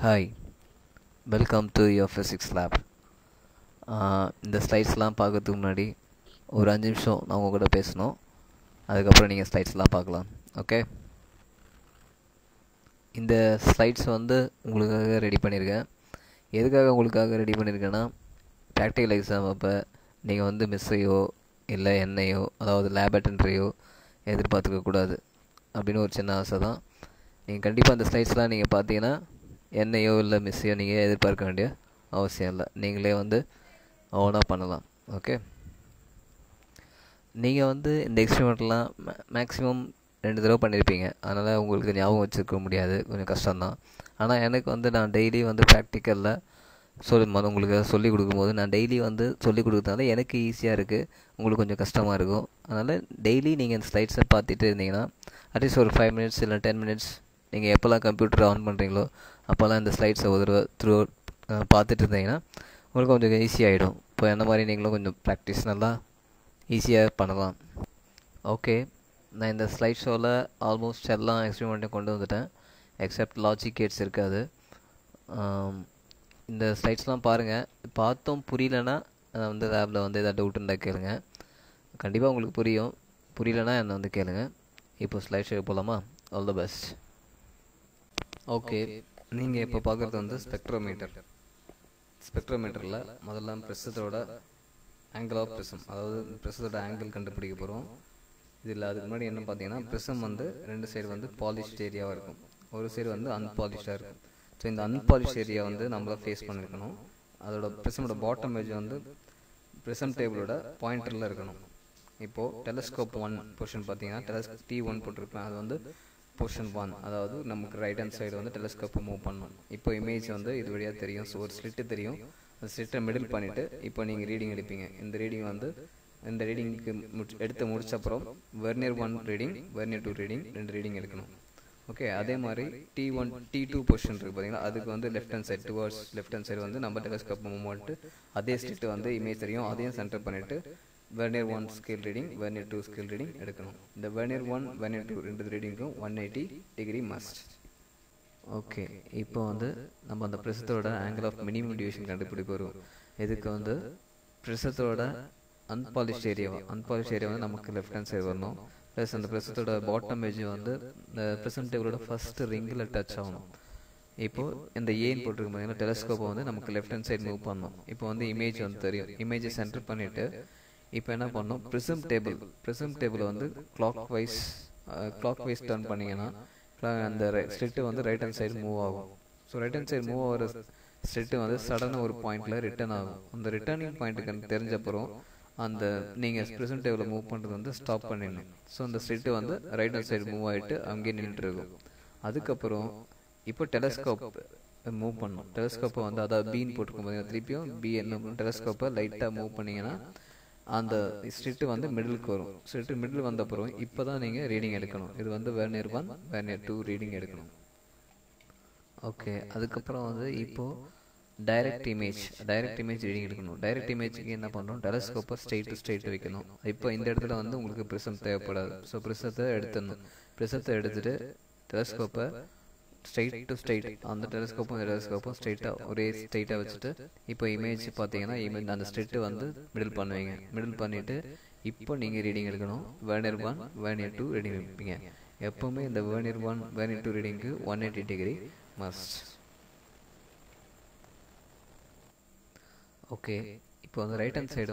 Hi, welcome to your physics lab. இந்த ஸ்லைட்ஸ்லாம் பார்க்கறதுக்கு முன்னாடி ஒரு 5 நிமிஷம் நான் உங்கள் கூட பேசணும். அதுக்கப்புறம் நீங்கள் ஸ்லைட்ஸ்லாம் பார்க்கலாம். ஓகே, இந்த ஸ்லைட்ஸ் உங்களுக்காக ரெடி பண்ணியிருக்கேன். எதுக்காக உங்களுக்காக ரெடி பண்ணியிருக்கேன்னா, ப்ராக்டிக்கல் எக்ஸாம் அப்போ நீங்கள் மிஸ்ஸையோ இல்லை என்னையோ, அதாவது லேப் அட்டெண்டரையோ எதிர்பார்த்துக்கக்கூடாது அப்படின்னு ஒரு சின்ன ஆசை தான். நீங்கள் கண்டிப்பாக அந்த ஸ்லைட்ஸ்லாம் நீங்கள் பார்த்தீங்கன்னா என்னையோ இல்லை மிஸ்ஸையோ நீங்கள் எதிர்பார்க்க வேண்டிய அவசியம் இல்லை. நீங்களே ஓனாக பண்ணலாம். ஓகே, நீங்கள் இந்த எக்ஸ்பெரிமெண்ட்லாம் மேக்ஸிமம் 2 தடவை பண்ணியிருப்பீங்க. அதனால் உங்களுக்கு ஞாபகம் வச்சுருக்க முடியாது, கொஞ்சம் கஷ்டம்தான். ஆனால் எனக்கு நான் டெய்லி ப்ராக்டிக்கலில் உங்களுக்கு சொல்லிக் கொடுக்கும்போது நான் டெய்லி சொல்லிக் கொடுக்குறதுனால எனக்கு ஈஸியாக இருக்குது, உங்களுக்கு கொஞ்சம் கஷ்டமாக இருக்கும். அதனால் டெய்லி நீங்கள் இந்த ஸ்லைட்ஸை பார்த்துட்டு இருந்தீங்கன்னா அட்லீஸ்ட் ஒரு 5 மினிட்ஸ் இல்லை 10 மினிட்ஸ் நீங்கள் எப்போல்லாம் கம்ப்யூட்டர் ஆன் பண்ணுறீங்களோ அப்போல்லாம் இந்த ஸ்லைட்ஸை ஒரு தடவை பார்த்துட்டு இருந்தீங்கன்னா உங்களுக்கு கொஞ்சம் ஈஸியாகிடும். இப்போ என்ன மாதிரி நீங்களும் கொஞ்சம் ப்ராக்டிஸ் நல்லா ஈஸியாக பண்ணலாம். ஓகே, நான் இந்த ஸ்லைட் ஷோவில் ஆல்மோஸ்ட் எல்லாம் எக்ஸ்பெரிமெண்ட்டையும் கொண்டு வந்துட்டேன், எக்ஸப்ட் லாஜிக் கேட்ஸ் இருக்காது. இந்த ஸ்லைட்ஸ்லாம் பாருங்கள். பார்த்தோம் புரியலன்னா லேபில் எதாவது டவுட் இருந்தால் கேளுங்க, கண்டிப்பாக உங்களுக்கு புரியும். புரியலன்னா என்னை கேளுங்க. இப்போ ஸ்லைட் ஷோ போகலாமா? All the best. ஓகே, நீங்கள் இப்போ பார்க்குறது ஸ்பெக்ட்ரோமீட்டர். ஸ்பெக்ட்ரோமீட்டரில் முதல்ல ப்ரெஷத்தோட ஆங்கிள் ஆஃப் ப்ரிசம், அதாவது ப்ரெஷத்தோட ஆங்கிள் கண்டுபிடிக்க போகிறோம். இதில் அதுக்கு முன்னாடி என்ன பார்த்தீங்கன்னா, ப்ரிசம் 2 சைடு பாலிஷ்ட் ஏரியாவாக இருக்கும், ஒரு சைடு அன்பாலிஷ்டாக இருக்கும். ஸோ இந்த அன்பாலிஷ்ட் ஏரியா நம்மள ஃபேஸ் பண்ணியிருக்கணும். அதோட ப்ரிசமோட பாட்டம் எட்ஜ் ப்ரிசம் டேபிளோட பாயிண்டரில் இருக்கணும். இப்போது டெலஸ்கோப் 1 பொசிஷன் பார்த்தீங்கன்னா T1 போட்டிருப்பேன், அது பொசிஷன் 1, அதாவது நமக்கு ரைட் ஹேண்ட் சைடு டெலஸ்கோப்பை மூவ் பண்ணணும். இப்போ இமேஜ் இது வழியாக தெரியும். ஸோ ஒரு ஸ்லிட்டு தெரியும், அந்த ஸ்லிட்டை மிடில் பண்ணிவிட்டு இப்போ நீங்கள் ரீடிங் எடுப்பீங்க. இந்த ரீடிங் இந்த ரீடிங்க்கு எடுத்து முடிச்சப்பறம் vernier 1 reading, vernier 2 reading, 2 reading எடுக்கணும். ஓகே, அதே மாதிரி T1 T2 பொசிஷன் இருக்குது பார்த்தீங்கன்னா, அதுக்கு left hand side, towards left hand side நம்ம டெலஸ்கோப் மூவ் பண்ணிட்டு அதே ஸ்லிட்டு இமேஜ் தெரியும், அதையும் சென்டர் பண்ணிவிட்டு vernier 1 scale reading, vernier 2 scale reading எடுக்கணும். இந்த வெர்னியர் 1 வெர்னியர் 2 ரெண்டு ரீடிங்கும் 180 டிகிரி மஸ்ட். ஓகே, இப்போ நம்ம அந்த ப்ரிசத்தோட ஆங்கிள் ஆஃப் மினிமம் டிவியேஷன் கண்டுபிடிக்க வரும். இதுக்கு ப்ரிசத்தோட அன்பாலிஷ்ட் ஏரியா நமக்கு லெஃப்ட் ஹேண்ட் சைடு வரணும். ப்ளஸ் அந்த ப்ரிசத்தோட பாட்டம் எட்ஜ் இந்த ப்ரிசம் டேபிளோட ஃபர்ஸ்ட் ரிங்கில் டச் ஆகணும். இப்போது இந்த ஏன் போட்டிருக்கும் பார்த்தீங்கன்னா, டெலஸ்கோப்பை நமக்கு லெஃப்ட் ஹேண்ட் சைடு மூவ் பண்ணணும். இப்போ இமேஜ் தெரியும், இமேஜை சென்டர் பண்ணிவிட்டு இப்போ என்ன பண்ணணும், prism table clockwise turn பண்ணிங்கன்னா அந்த slit right hand side move ஆகும். So right hand side move ஆகிற ஸ்லிட்டு சடனாக ஒரு பாயிண்டில் ரிட்டர்ன் ஆகும். அந்த ரிட்டர்னிங் பாயிண்ட்டுக்கு தெரிஞ்சப்பறம் அந்த நீங்கள் ப்ரிசம் டேபிளை மூவ் பண்ணுறது ஸ்டாப் பண்ணிடணும். ஸோ அந்த slit right hand side move ஆகிட்டு அங்கேயே நின்றுட்டு இருக்கும். அதுக்கப்புறம் இப்போ டெலஸ்கோப் மூவ் பண்ணணும். டெலஸ்கோப்பை அதாவது பீன் போட்டிருக்கும் பார்த்தீங்கன்னா, திருப்பியும் பி என்ன டெலஸ்கோப்பை லைட்டாக மூவ் பண்ணிங்கன்னா அந்த ஸ்லிட்டு மிடிலுக்கு வரும். ஸ்லிட்டு மிடில் வந்தப்பறம் இப்போ தான் நீங்கள் ரீடிங் எடுக்கணும். இது வெர்னியர் 1 வெர்னியர் 2 ரீடிங் எடுக்கணும். ஓகே, அதுக்கப்புறம் இப்போது டைரக்ட் இமேஜ் ரீடிங் எடுக்கணும். டைரக்ட் இமேஜுக்கு என்ன பண்ணுறோம், டெலஸ்கோப்பை ஸ்ட்ரெயிட் வைக்கணும். இப்போ இந்த இடத்துல உங்களுக்கு ப்ரிசம் தேவைப்படாது. ஸோ ப்ரிசத்தை எடுத்துட்டு டெலஸ்கோப்பை ஸ்ட்ரெயிட் அந்த டெலஸ்கோப்பும் ஸ்ட்ரெயிட்டாக வச்சுட்டு இப்போ இமேஜ் பார்த்தீங்கன்னா, அந்த ஸ்லிட்டு மிடில் பண்ணுவீங்க. மிடில் பண்ணிவிட்டு இப்போ நீங்கள் ரீடிங் எடுக்கணும். வெர்னியர் 1 வெர்னியர் 2 ரீடிங் எடுப்பீங்க. எப்போவுமே இந்த vernier 1 vernier 2 ரீடிங்க்கு 180 degree must. Okay, இப்போ ரைட் ஹேண்ட் சைடு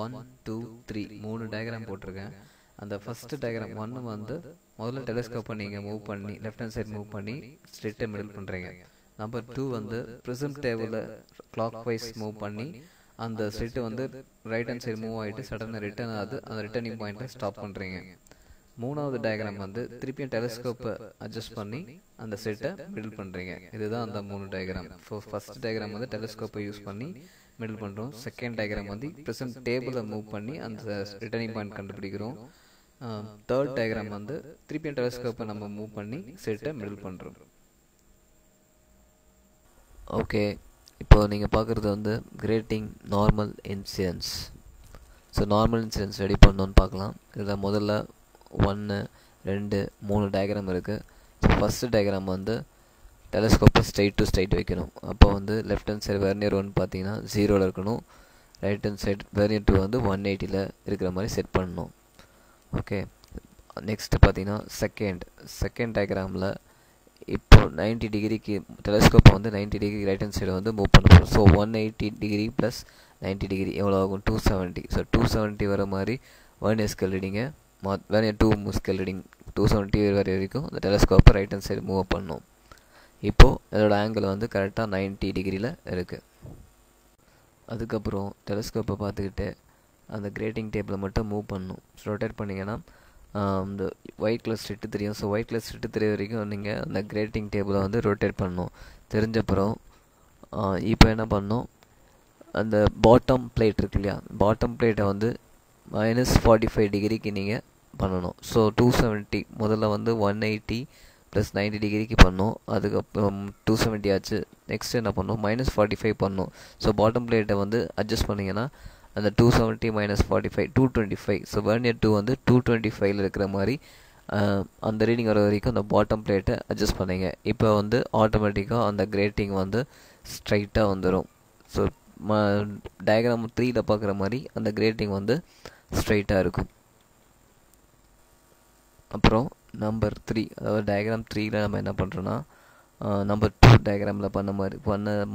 1 2 3 3 டயக்ராம் போட்டிருக்கேன். அந்த ஃபர்ஸ்ட் டயக்ராம் 1 முதல்ல டெலஸ்கோப்பை நீங்கள் மூவ் பண்ணி லெஃப்ட் ஹேண்ட் சைடு மூவ் பண்ணி ஸ்ட்ரெயிட்டை மிடில் பண்ணுறீங்க. நம்பர் 2 ப்ரிசம் டேபிளில் கிளாக் வைஸ் மூவ் பண்ணி அந்த slit right hand side move ஆகிட்டு சடனாக ரிட்டர்ன் ஆகுது, அந்த ரிட்டர்னிங் பாயிண்ட்டில் ஸ்டாப் பண்ணுறீங்க. 3வது டயக்ராம் திருப்பியும் டெலஸ்கோப்பை அட்ஜஸ்ட் பண்ணி அந்த ஸ்லிட்டை மிடில் பண்ணுறீங்க. இதுதான் அந்த 3 டயக்ராம். ஃபர்ஸ்ட் டயக்ராம் டெலஸ்கோப்பை யூஸ் பண்ணி மிடில் பண்ணுறோம். செகண்ட் டயக்ராம் ப்ரிசம் டேபிளை மூவ் பண்ணி அந்த ரிட்டர்னிங் பாயிண்ட் கண்டுபிடிக்கிறோம். தேர்ட் டயக்ராம் திருப்பியும் டெலஸ்கோப்பை நம்ம மூவ் பண்ணி ஸ்லிட்டை மிடில் பண்ணுறோம். ஓகே, இப்போது நீங்கள் பார்க்குறது grating normal incidence. So normal incidence ready பண்ணணுன்னு பார்க்கலாம். இதில் முதல்ல 1 2 3 டயக்ராம் இருக்குது. ஸோ ஃபஸ்ட்டு டயக்ராம் டெலஸ்கோப்பை ஸ்ட்ரைட் டு ஸ்ட்ரைட் வைக்கணும். அப்போ வந்து லெஃப்ட் ஹேண்ட் சைடு வெர்னியர் 1 பார்த்தீங்கன்னா 0ல் இருக்கணும். ரைட் ஹேண்ட் சைடு வெர்னியர் 2 வந்து 180ல் இருக்கிற மாதிரி செட் பண்ணணும். ஓகே, நெக்ஸ்ட் பார்த்தீங்கன்னா செகண்ட் டயக்ராமில் இப்போ 90 டிகிரிக்கு டெலஸ்கோப்பை வந்து 90 டிகிரி ரைட் ஹேண்ட் சைடு வந்து மூவ் பண்ண போகிறோம். ஸோ 180 டிகிரி ப்ளஸ் 90 டிகிரி எவ்வளோ ஆகும்? 270. ஸோ 270 வர மாதிரி வெர்னியர் ஸ்கேல் ரீடிங்கை வெர்னியர் 2 ஸ்கேல் ரீடிங் 270 வர வரைக்கும் அந்த டெலஸ்கோப்பை ரைட் ஹேண்ட் சைடு மூவ் பண்ணணும். இப்போது அதோட ஆங்கிள் வந்து கரெக்டாக 90 டிகிரியில் இருக்குது. அதுக்கப்புறம் டெலஸ்கோப்பை பார்த்துக்கிட்டு அந்த கிரேட்டிங் டேபிளை மட்டும் மூவ் பண்ணணும். ரொட்டேட் பண்ணிங்கன்னா இந்த ஒயிட் கலர் ஸ்ட்ரிட்டு தெரியும். ஸோ ஒயிட் கலர் ஸ்ட்ரிட்டு தெரிய வரைக்கும் நீங்கள் அந்த கிரேட்டிங் டேபிளை வந்து ரொட்டேட் பண்ணணும். தெரிஞ்சப்புறம் இப்போ என்ன பண்ணணும், அந்த பாட்டம் பிளேட் இருக்கு இல்லையா, பாட்டம் பிளேட்டை வந்து -45 டிகிரிக்கு நீங்கள் பண்ணணும். ஸோ 270 முதல்ல வந்து 180 ப்ளஸ் 90 டிகிரிக்கு பண்ணோம். அதுக்கப்புறம் 270 ஆச்சு. நெக்ஸ்ட் என்ன பண்ணோம், -45 பண்ணோம். ஸோ பாட்டம் பிளேட்டை வந்து அட்ஜஸ்ட் பண்ணிங்கன்னா அந்த 270 -45 225. ஸோ வெர்னியர் 2 வந்து 225ல் இருக்கிற மாதிரி அந்த ரீடிங் வர வரைக்கும் அந்த பாட்டம் பிளேட்டை அட்ஜஸ்ட் பண்ணிங்க. இப்போ வந்து ஆட்டோமேட்டிக்காக அந்த கிரேட்டிங் வந்து ஸ்ட்ரைட்டாக வந்துடும். ஸோ டயக்ராம் 3ல் பார்க்குற மாதிரி அந்த கிரேட்டிங் வந்து ஸ்ட்ரைட்டாக இருக்கும். அப்புறம் நம்பர் 3, அதாவது டயக்ராம் 3ல் நம்ம என்ன பண்ணுறோன்னா நம்பர் 2 டயக்ராமில் பண்ண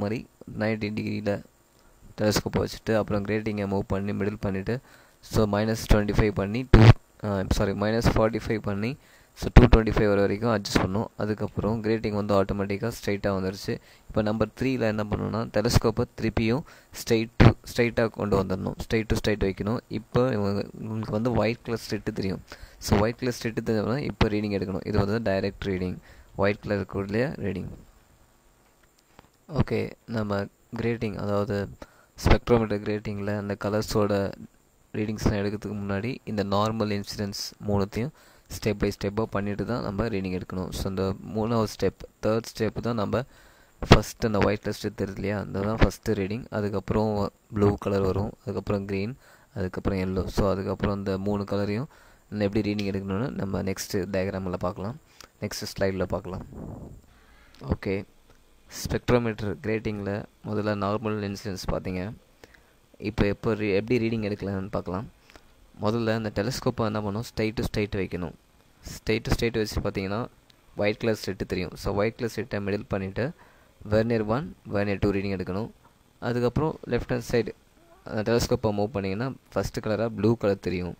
மாதிரி 90 டிகிரியில் டெலஸ்கோப்பை வச்சுட்டு அப்புறம் கிரேட்டிங்கை மூவ் பண்ணி மிடில் பண்ணிவிட்டு ஸோ -25 பண்ணி -45 பண்ணி ஸோ 225 வர வரைக்கும் அட்ஜஸ்ட் பண்ணோம். அதுக்கப்புறம் கிரேட்டிங் வந்து ஆட்டோமேட்டிக்காக ஸ்ட்ரைட்டாக வந்துருச்சு. இப்போ நம்பர் 3ல் என்ன பண்ணணும்னா டெலஸ்கோப்பை திருப்பியும் ஸ்ட்ரைட்டாக கொண்டு வந்துடணும். ஸ்ட்ரைட் டு ஸ்ட்ரைட் வைக்கணும். இப்போ உங்களுக்கு வந்து ஒயிட் கலர் ஸ்ட்ரிட்டு தெரியும். ஸோ ஒயிட் கலர் ஸ்ட்ரிட்டு தெரிஞ்சோம்னா இப்போ ரீடிங் எடுக்கணும். இது வந்து டைரக்ட் ரீடிங், ஒயிட் கலர் இருக்கக்கூடிய ரீடிங். ஓகே, நம்ம கிரேட்டிங் அதாவது ஸ்பெக்ட்ரோமீட்டர் கிரேட்டிங்கில் அந்த கலர்ஸோட ரீடிங்ஸ்லாம் எடுக்கிறதுக்கு முன்னாடி இந்த நார்மல் இன்சிடென்ஸ் மூணுத்தையும் ஸ்டெப் பை ஸ்டெப்பாக பண்ணிட்டு தான் நம்ம ரீடிங் எடுக்கணும். ஸோ இந்த தேர்ட் ஸ்டெப் தான் நம்ம ஃபஸ்ட்டு அந்த ஒயிட் கலர் ஸ்ட்ரிட் தெரியுது இல்லையா, அந்த தான் ஃபஸ்ட்டு ரீடிங். அதுக்கப்புறம் ப்ளூ கலர் வரும், அதுக்கப்புறம் க்ரீன், அதுக்கப்புறம் எல்லோ. ஸோ அதுக்கப்புறம் இந்த 3 கலரையும் எப்படி ரீடிங் எடுக்கணும்னு நம்ம நெக்ஸ்ட்டு டயக்ராமில் பார்க்கலாம், நெக்ஸ்ட் ஸ்லைடில் பார்க்கலாம். ஓகே, ஸ்பெக்ட்ரோமீட்டர் கிரேட்டிங்கில் முதல்ல நார்மல் இன்சிடென்ஸ் பார்த்தீங்க. இப்போ எப்படி ரீடிங் எடுக்கலாம்னு பார்க்கலாம். முதல்ல அந்த டெலஸ்கோப்பை என்ன பண்ணணும், ஸ்ட்ரைட் டு ஸ்ட்ரைட் வைக்கணும். ஸ்ட்ரைட் டு ஸ்ட்ரைட் வச்சு பார்த்தீங்கன்னா ஒயிட் கலர் ஸ்ட்ரிட்டு தெரியும். ஸோ ஒயிட் கலர் ஸ்ட்ரிட்டை மிடில் பண்ணிவிட்டு வெர்னியர் 1 வெர்னியர் 2 ரீடிங் எடுக்கணும். அதுக்கப்புறம் லெஃப்ட் ஹேண்ட் சைடு அந்த டெலஸ்கோப்பை மூவ் பண்ணிங்கன்னா ஃபஸ்ட்டு கலராக ப்ளூ கலர் தெரியும்.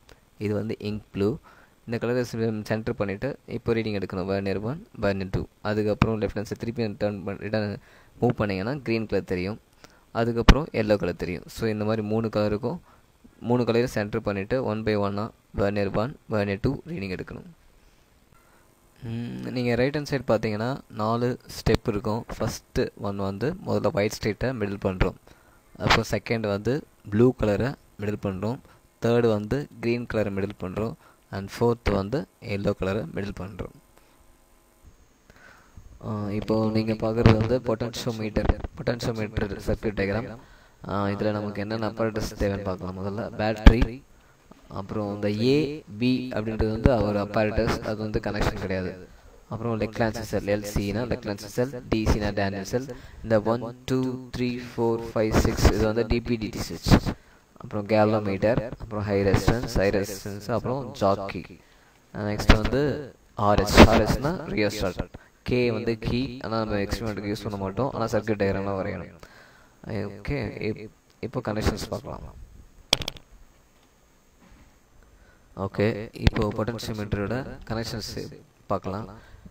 இது வந்து இங்க் ப்ளூ. இந்த கலரை சென்டர் பண்ணிவிட்டு இப்போ ரீடிங் எடுக்கணும், வெர்னியர் 1 வெர்னியர் 2. அதுக்கப்புறம் லெஃப்ட் ஹேண்ட் சைடு திருப்பி ரிட்டர்ன் மூவ் பண்ணிங்கன்னா க்ரீன் கலர் தெரியும், அதுக்கப்புறம் எல்லோ கலர் தெரியும். ஸோ இந்த மாதிரி 3 கலரையும் சென்டர் பண்ணிவிட்டு 1 by 1 வெர்னியர் 1 வெர்னியர் 2 ரீடிங் எடுக்கணும். நீங்கள் ரைட் ஹேண்ட் சைடு பார்த்தீங்கன்னா 4 ஸ்டெப் இருக்கும். ஃபஸ்ட்டு வந்து முதல்ல ஒயிட் ஸ்ட்ரிட்டை மிடில் பண்ணுறோம். அப்புறம் செகண்ட் வந்து ப்ளூ கலரை மிடில் பண்ணுறோம். தேர்டு வந்து க்ரீன் கலரை மிடில் பண்ணுறோம். அண்ட் ஃபோர்த்து வந்து எல்லோ கலரை மிடில் பண்ணுறோம். இப்போது நீங்கள் பார்க்குறது வந்து பொட்டன்ஷியோமீட்டர் சர்க்யூட் டயக்ராம். இதில் நமக்கு என்னென்ன அப்பரேட்டஸ் தேவைன்னு பார்க்கலாம். முதல்ல பேட்ரி, அப்புறம் இந்த ஏபி அப்படின்றது வந்து ஒரு அப்பரேட்டஸ், அது வந்து கனெக்ஷன் கிடையாது. அப்புறம் லெக்லான்சி செல், எல்சினா லெக்லான்சி செல், டிசினா டேனியல் செல். இந்த 1 2 3 4 5 6 இது வந்து டிபிடிடி சுவிட்ச். அப்புறம் கேலோமீட்டர், அப்புறம் ஹை ரெசிஸ்டன்ஸ், அப்புறம் ஜாக்கி. நெக்ஸ்ட் வந்து ஆர்எஸ்னா ரியோஸ்டாட். கே வந்து கீ, ஆனால் நம்ம எக்ஸ்பெரிமெண்ட்டுக்கு யூஸ் பண்ண மாட்டோம், ஆனால் சர்க்யூட் டயக்ராம்லாம் வரையணும். ஓகே, இப்போ கனெக்ஷன்ஸ் பார்க்கலாம். ஓகே, இப்போ பொட்டன்ஷியோமீட்டரோட கனெக்ஷன்ஸ் பார்க்கலாம்.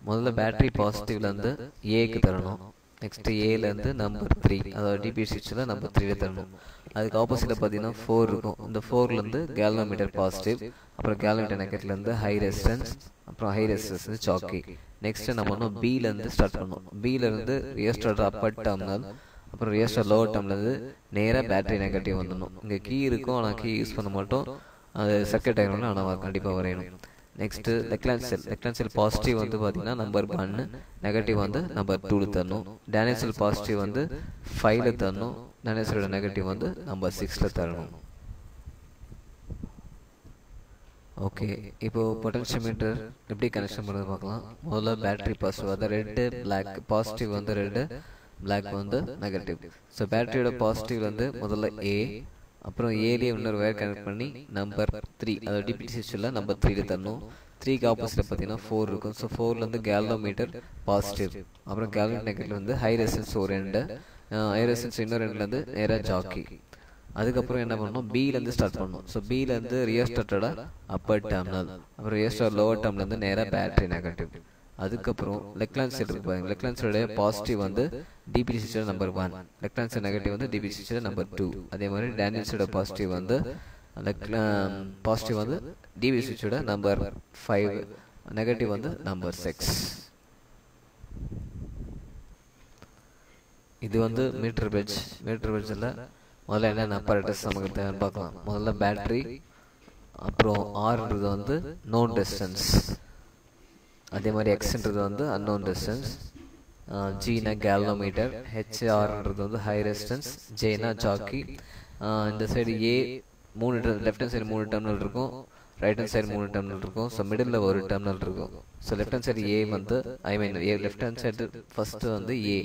முதல்ல பேட்டரி பாசிட்டிவ்லேருந்து ஏக்கு தரணும். நெக்ஸ்ட்டு ஏலேருந்து நம்பர் 3, அதாவது டிபி சுவிட்சில் நம்பர் 3 தரணும். அதுக்கு ஆப்போசிட்டில் பார்த்தீங்கன்னா 4 இருக்கும். இந்த 4லேருந்து கேலோமீட்டர் பாசிட்டிவ், அப்புறம் கேலோமீட்டர் நெகட்டிவ்லேருந்து ஹை ரெசிஸ்டன்ஸ், அப்புறம் ஹை ரெசிஸ்டன்ஸ் ஜாக்கி. நெக்ஸ்ட்டு நம்ம வந்து பிலேருந்து ஸ்டார்ட் பண்ணணும். பிலேருந்து ரியோஸ்டாட் அப்பர் டெர்மினல், அப்புறம் ரியோஸ்டாட் லோவர் டெர்மினல் நேராக பேட்டரி நெகட்டிவ் வந்துடணும். இங்கே கீ இருக்கும், ஆனால் கீ யூஸ் பண்ண மாட்டோம், அது சர்க்யூட் டயக்ராம்ல ஆனால் கண்டிப்பாக வரையணும். நெக்ஸ்ட்டு லெக்லான்சி செல் பாசிட்டிவ் வந்து பார்த்தீங்கன்னா நம்பர் 1, நெகட்டிவ் வந்து நம்பர் 2 தரணும். டேனியல் செல் பாசிட்டிவ் வந்து 5 தரணும். டேனியல் செல்லோட நெகட்டிவ் வந்து நம்பர் 6 தரணும். ஓகே, இப்போது பொட்டன்ஷியோமீட்டர் எப்படி கனெக்ஷன் பண்ணுறது பார்க்கலாம். முதல்ல பேட்டரி பாசிட்டிவ், அதாவது ரெட்டு பிளாக், பாசிட்டிவ் வந்து ரெட்டு, பிளாக் வந்து நெகட்டிவ். ஸோ பேட்டரியோட பாசிட்டிவ் வந்து முதல்ல ஏ, அப்புறம் ஏலேயே இன்னொரு ஒயர் கனெக்ட் பண்ணி நம்பர் 3, அதாவது டிபிடி சுவிட்சில் நம்பர் 3 தரணும். 3க்கு ஆப்போசிட்டில் பார்த்தீங்கன்னா 4 இருக்கும். ஸோ 4லேருந்து கேல்வனோமீட்டர் பாசிட்டிவ், அப்புறம் கேல்வனோமீட்டர் நெகட்டிவ் வந்து ஹை ரெசிஸ்டன்ஸ் ஒரு ரெண்டு, ஹை ரெசிஸ்டன்ஸ் இன்னொரு ரெண்டுலேருந்து நேராக ஜாக்கி. அதுக்கப்புறம் என்ன பண்ணணும், பிலேருந்து ஸ்டார்ட் பண்ணணும். ஸோ பிலேருந்து ரியோஸ்டாட்டோட அப்பர் டெர்மினல், அப்புறம் ரியோஸ்டாட் லோவர் டெர்மினல்லேருந்து நேராக பேட்டரி நெகட்டிவ். அதுக்கப்புறம் லெக்லான் சைடு இருக்கு பாருங்க, லெக்லான் சைடோட பாசிட்டிவ் வந்து டிபிடி சுவிட்சோட நம்பர் 1, லெக்லான் சைடு நெகட்டிவ் வந்து டிபிடி சுவிட்சோட நம்பர் 2. அதே மாதிரி டேனியல் சைடோட பாசிட்டிவ் வந்து பாசிட்டிவ் வந்து டிபிடி சுவிட்சோட நம்பர் 5, நெகட்டிவ் வந்து நம்பர் 6. இது வந்து மீட்டர் பிரிட்ஜ். மீட்டர் பிரிட்ஜில் முதல்ல என்னென்ன அப்பரேட்டஸ் நமக்கு தேவைன்னு பார்க்கலாம். முதல்ல பேட்டரி, அப்புறம் ஆர்ன்றது வந்து நோன் டிஸ்டன்ஸ், அதே மாதிரி எக்ஸ்ன்றது வந்து அன்னோன் டிஸ்டன்ஸ், ஜீனா கேல்வனோமீட்டர், ஹெச்ஆர்ன்றது வந்து ஹை ரெசிஸ்டன்ஸ், ஜேனா ஜாக்கி. இந்த சைடு ஏ 3, லெஃப்ட் ஹேண்ட் சைடு 3 டெர்மினல் இருக்கும், ரைட் ஹேண்ட் சைடு 3 டெர்மினல் இருக்கும். ஸோ மிடில் ஒரு டெர்மினல் இருக்கும். ஸோ லெஃப்ட் ஹேண்ட் சைடு ஏ வந்து லெஃப்ட் ஹேண்ட் சைடு ஃபர்ஸ்ட் வந்து ஏ,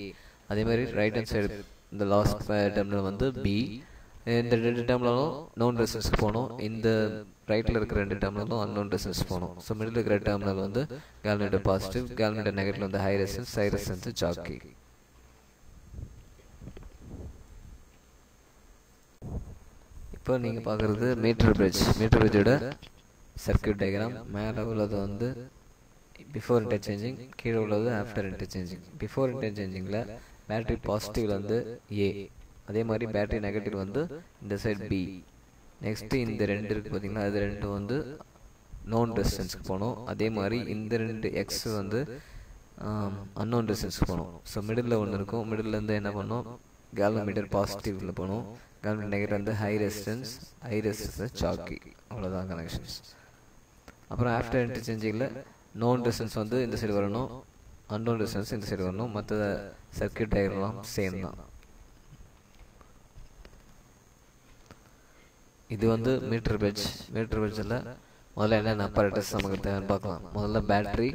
அதே மாதிரி ரைட் ஹேண்ட் சைடு இந்த லாஸ்ட் டெர்மினல் வந்து பி. இந்த 2 டெர்மினலும் நோன் ரெசிஸ்டன்ஸ்க்கு போகணும், இந்த ரைட்டில் இருக்கிற 2 டெர்மினலும் அன்னோன் ரெசிஸ்டன்ஸ் போகணும். ஸோ மிடில் இருக்கிற டெர்மினல் வந்து கேல்வனோமீட்டர் பாசிட்டிவ், கேல்வனோமீட்டர் நெகட்டிவ் வந்து ஹை ரெசிஸ்டன்ஸ் ஜாக்கி. இப்போ நீங்கள் பார்க்குறது மீட்டர் பிரிட்ஜ். மீட்டர் பிரிட்ஜோட சர்க்கியூட் டயக்ராம். மேலே உள்ளது வந்து பிஃபோர் இன்டர்சேஞ்சிங், கீழே உள்ளது ஆஃப்டர் இன்டர்சேஞ்சிங். பிஃபோர் இன்டர்சேஞ்சிங்கில் பேட்டரி பாசிட்டிவ்ல வந்து ஏ, அதே மாதிரி பேட்டரி நெகட்டிவ் வந்து இந்த சைட் பி. நெக்ஸ்ட்டு இந்த 2 இருக்குது பார்த்தீங்கன்னா, அது 2 வந்து நோன் ரெசிஸ்டன்ஸ்க்கு போகணும். அதே மாதிரி இந்த 2 எக்ஸ் வந்து அன்னோன் ரெசிஸ்டன்ஸ்க்கு போகணும். ஸோ மிடில் ஒன்று இருக்கும், மிடில்லேருந்து என்ன பண்ணணும், கேல்வனோமீட்டர் பாசிட்டிவில் போகணும், கேல்வனோமீட்டர் நெகட்டிவ் வந்து ஹை ரெசிஸ்டன்ஸ் ஜாக்கி. அவ்வளோதான் கனெக்ஷன்ஸ். அப்புறம் ஆஃப்டர் இன்டர்சேஞ்சிங்கில் நோன் ரெசிஸ்டன்ஸ் வந்து இந்த சைடு வரணும், அன்னோன் ரெசிஸ்டன்ஸ் இந்த சைடு வரணும். மற்ற சர்க்கியூட் டயக்ராம் சேம் தான். இது வந்து மீட்டர் பிரிட்ஜ். மீட்டர் பிரிட்ஜில் முதல்ல என்னென்ன அப்பரேட்டஸ் நமக்கு தேவைன்னு பார்க்கலாம். முதல்ல பேட்டரி,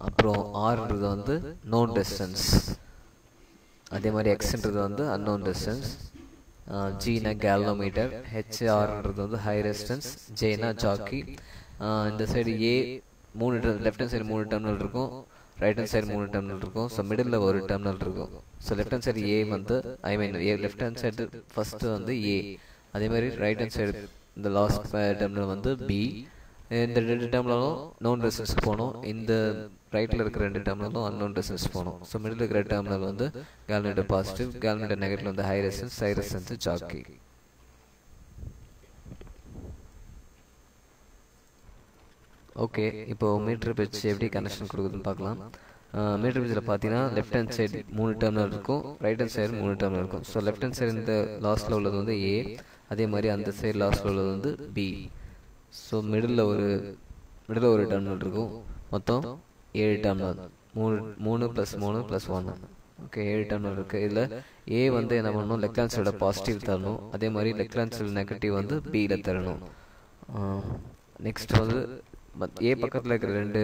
அப்புறம் ஆர்ன்றது வந்து நோன் டிஸ்டன்ஸ், அதே மாதிரி எக்ஸ்ன்றது வந்து அன்னோன் டிஸ்டன்ஸ், ஜீனா கேல்வனோமீட்டர், ஹெச்ஆர்ன்றது வந்து ஹை ரெசிஸ்டன்ஸ், ஜேனா ஜாக்கி. இந்த சைடு ஏ 3, லெஃப்ட் ஹேண்ட் சைடு 3 டெர்மினல் இருக்கும், ரைட் ஹேண்ட் சைடு 3 டெர்மினல் இருக்கும். ஸோ மிடில் ஒரு டெர்மினல் இருக்கும். ஸோ லெஃப்ட் ஹேண்ட் சைடு ஏ வந்து லெஃப்ட் ஹேண்ட் சைடு ஃபர்ஸ்ட்டு வந்து ஏ, அதே மாதிரி ரைட் ஹேண்ட் சைடு இந்த லாஸ்ட் டெர்மினல் வந்து பி. இந்த 2 டெர்மினலும் நோன் ரெசிஸ்டன்ஸ்க்கு போகணும், இந்த ரைட்டில் இருக்கிற 2 டெர்மினலும் அன்னோன் ரெசிஸ்டன்ஸ் போகணும். ஸோ மிடில் இருக்கிற டெர்மினல் வந்து கேல்வனோமீட்டர் பாசிட்டிவ், கேல்வனோமீட்டர் நெகட்டிவ் வந்து ஹை ரெசிஸ்டன்ஸ் ஜாக்கி. ஓகே, இப்போது மீட்டர் பிரிட்ஜ் எப்படி கனெக்ஷன் கொடுக்குதுன்னு பார்க்கலாம். மீட்டர் பிரிட்ஜில் பார்த்தீங்கன்னா லெஃப்ட் ஹேண்ட் சைடு 3 டெர்மினல் இருக்கும், ரைட் ஹேண்ட் சைடு 3 டெர்மினல் இருக்கும். ஸோ லெஃப்ட் ஹேண்ட் சைடு இந்த லாஸ்ட்டில் உள்ளது வந்து ஏ, அதே மாதிரி அந்த சைடு லாஸ்ட்டில் உள்ளது வந்து பி. ஸோ மிடில் ஒரு டெர்மினல் இருக்கும். மொத்தம் 7 டெர்மினல், 3 + 3 + 1. ஓகே, 7 டெர்மினல் இருக்குது. இதில் ஏ வந்து என்ன பண்ணணும், லெஃப்ட் சைடோட பாசிட்டிவ் தரணும், அதே மாதிரி லெஃப்ட் சைடு நெகட்டிவ் வந்து பியில் தரணும். நெக்ஸ்ட் வந்து ஏ பக்கத்தில் இருக்கிற 2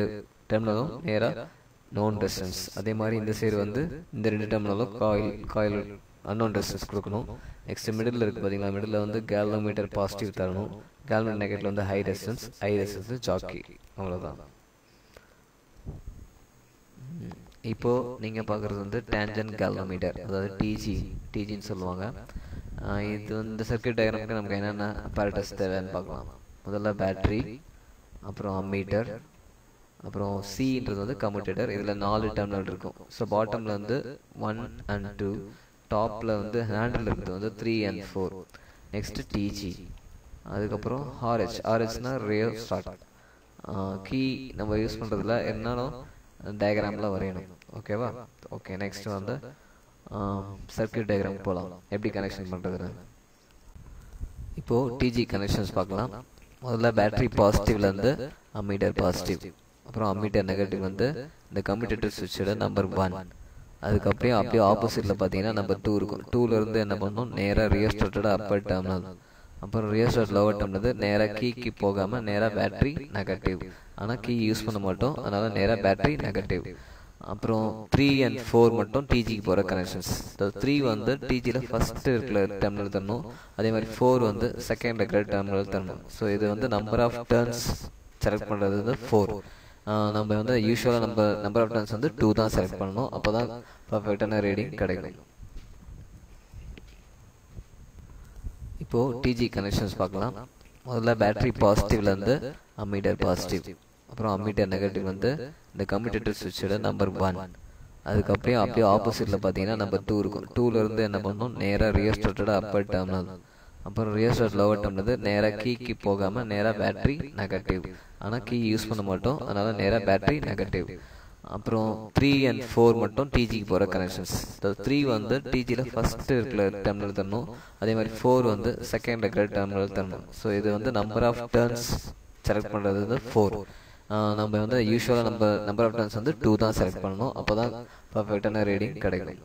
டெர்மினலும் நேராக நோன் ரெசிஸ்டன்ஸ், அதே மாதிரி இந்த சைடு வந்து இந்த 2 டெர்மினலும் காயில் அன்னோன் ரெசிஸ்டன்ஸ் கொடுக்கணும். நெக்ஸ்ட் மிடில் இருக்குது பார்த்தீங்களா, மிடில் வந்து கேல்வனோமீட்டர் பாசிட்டிவ் தரணும், கேல்வனோமீட்டர் நெகட்டிவ் வந்து ஹை ரெசிஸ்டன்ஸ் ஜாக்கி. அவ்வளோதான். இப்போது நீங்கள் பார்க்குறது வந்து டேஞ்சன்ட் கேல்வனோமீட்டர், அதாவது டிஜின்னு சொல்லுவாங்க. இது வந்து சர்க்கியூட் டயக்ராமுக்கு நமக்கு என்னென்ன அப்பரேட்டஸ் தேவைன்னு பார்க்கலாம். முதல்ல பேட்டரி, அப்புறம் அம்மீட்டர், அப்புறம் சின்றது வந்து கம்யூட்டேட்டர். இதில் 4 டெர்மினல் இருக்கும். ஸோ பாட்டமில் வந்து 1 and 2, டாப்பில் வந்து ஹேண்டில் இருக்கிறது வந்து 3 and 4. நெக்ஸ்ட்டு டிஜி, அதுக்கப்புறம் ஆர்ஹெச்னா ரேயோ ஸ்டார்ட். கீ நம்ம யூஸ் பண்ணுறதுல என்னாலும் டயக்ராமில் வரையணும். ஓகேவா? ஓகே, நெக்ஸ்ட் வந்து சர்க்கியூட் டயக்ராம் போகலாம், எப்படி கனெக்ஷன் பண்ணுறதுன்னு. இப்போது டிஜி கனெக்ஷன்ஸ் பார்க்கலாம். முதல்ல பேட்டரி பாசிட்டிவ்லேருந்து அம்மீட்டர் பாசிட்டிவ், அப்புறம் அம்மீட்டர் நெகட்டிவ் வந்து இந்த கம்யூட்டேட்டர் சுவிட்சோட நம்பர் 1. அதுக்கப்புறம் அப்படியே ஆப்போசிட்டில் பார்த்தீங்கன்னா நம்பர் 2 இருக்கும். 2லேருந்து என்ன பண்ணணும், நேராக ரியோஸ்டாட்டோட அப்பர் டெர்மினல், அப்புறம் ரியர்ஸ் டாட் லோவர் டெர்ம்லேருந்து நேராக கீக்கு போகாமல் நேராக பேட்டரி நெகட்டிவ். ஆனால் கீ யூஸ் பண்ண மாட்டோம், அதனால் நேராக பேட்டரி நெகட்டிவ். அப்புறம் 3 and 4 மட்டும் டிஜிக்கு போகிற கனெக்ஷன்ஸ். 3 வந்து டிஜியில் ஃபஸ்ட்டு இருக்கிற டெர்மினல் தரணும், அதே மாதிரி 4 வந்து செகண்ட் இருக்கிற டெர்மினல் தரணும். ஸோ இது வந்து நம்பர் ஆஃப் டர்ன்ஸ் செலக்ட் பண்ணுறது வந்து 4. நம்ம வந்து யூஸ்வலாக நம்பர் ஆஃப் டர்ன்ஸ் வந்து 2 தான் செலக்ட் பண்ணணும், அப்போ தான் பர்ஃபெக்டான ரீடிங் கிடைக்கும். இப்போது டிஜி கனெக்ஷன்ஸ் பார்க்கலாம். முதல்ல பேட்டரி பாசிட்டிவ்லேருந்து அம்மீட்டர் பாசிட்டிவ், அப்புறம் அம்மீட்டர் நெகட்டிவ் வந்து இந்த கம்யூட்டேட்டர் சுவிட்சோட நம்பர் 1. அதுக்கப்புறம் அப்படியே ஆப்போசிட்டில் பார்த்தீங்கன்னா நம்பர் 2 இருக்கும். 2லேருந்து என்ன பண்ணணும், நேராக ரியர் ஸ்டார்ட்டோட அப்பர் டெர்மினல். அப்புறம் ரியர் ஸ்டார்ட் லோவர் டெர்மினல் நேராக கீக்கு போகாமல் நேராக பேட்டரி நெகட்டிவ். ஆனால் கீ யூஸ் பண்ண மாட்டோம், அதனால் நேராக பேட்டரி நெகட்டிவ். அப்புறம் 3 and 4 மட்டும் டிஜிக்கு போகிற கனெக்ஷன்ஸ். 3 வந்து டிஜியில் ஃபஸ்ட்டு இருக்கிற டெர்மினல் தரணும், அதே மாதிரி 4 வந்து செகண்ட் இருக்கிற டெர்மினல் தரணும். ஸோ இது வந்து நம்பர் ஆஃப் டர்ன்ஸ் செலக்ட் பண்ணுறது வந்து 4. நம்ம வந்து யூஸ்வலாக நம்பர் ஆஃப் டர்ன்ஸ் வந்து 2 தான் செலக்ட் பண்ணணும், அப்போ தான் பர்ஃபெக்டான ரீடிங் கிடைக்கும்.